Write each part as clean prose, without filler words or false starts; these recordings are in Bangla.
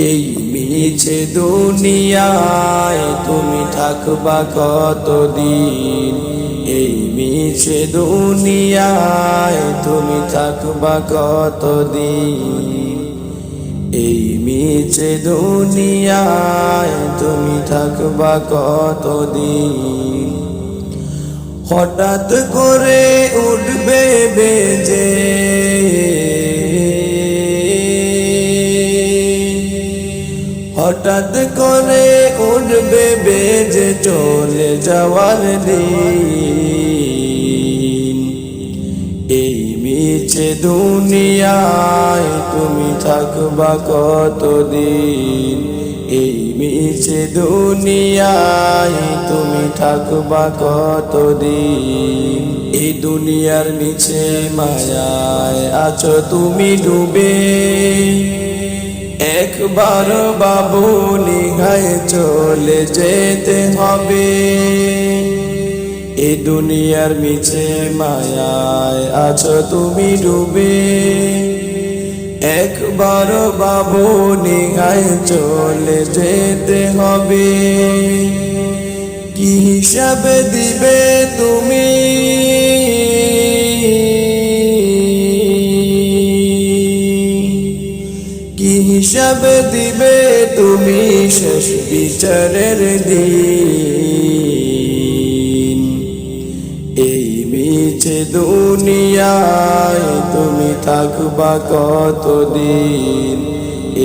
এই মিছে দুনিয়ায় তুমি থাকবা কতদিন? এই মিছে দুনিয়ায় তুমি থাকবা কতদিন? এই মিছে দুনিয়ায় তুমি থাকবা কতদিন? হঠাৎ করে উঠবে বেজে হঠাৎ করে উঠবে বেজে চলে যাওয়ার দিন। এই মিছে দুনিয়ায় তুমি থাকবা কতদিন? এই মিছে দুনিয়ায় তুমি থাকবা কতদিন? এই দুনিয়ার মিছে মায়ায় আছো তুমি ডুবে, একবার বাবু নিগায় চলে যেতে হবে। এই দুনিয়ার মিছে মায়ায় আছো তুমি ডুবে, একবার বাবু নিগায় চলে যেতে হবে। কি হিসাব দিবে তুমি? কি হিসাব দিবে তুমি শেষ বিচারের দিন? এই মিছে দুনিয়ায় তুমি থাকবা কতদিন?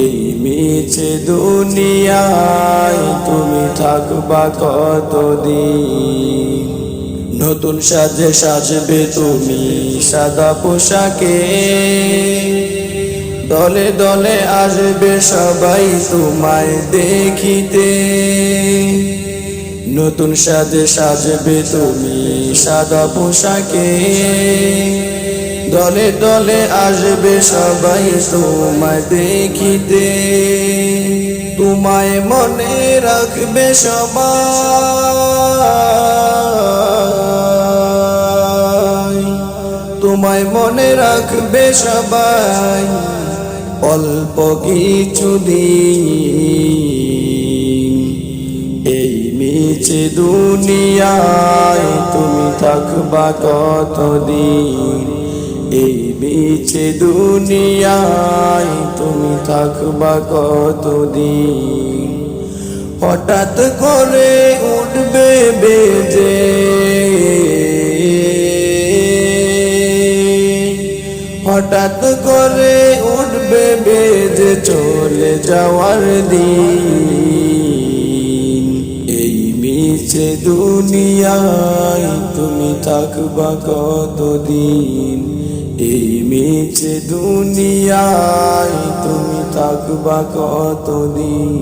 এই মিছে দুনিয়ায় তুমি থাকবা কতদিন? নতুন সাজে সাজবে তুমি সাদা পোশাকে, দলে দলে আসবে সবাই তোমায় দেখিতে। নতুন সাজে সাজবে তুমি সাদা পোশাকে, দলে দলে আসবে সবাই তোমায় দেখিতে। তোমায় মনে রাখবে সবাই, তোমায় মনে রাখবে সবাই। অল্প কিছুদিন এই মিছে দুনিয়ায় তুমি থাকবা কতদিন? এই মিছে দুনিয়ায় তুমি থাকবা কতদিন? হঠাৎ করে উঠবে বেজে হঠাৎ করে উঠবে বেজে চলে যাওয়ার দিন। এই মিছে দুনিয়ায় তুমি থাকবা কতদিন? এই মিছে দুনিয়ায় তুমি থাকবা কতদিন?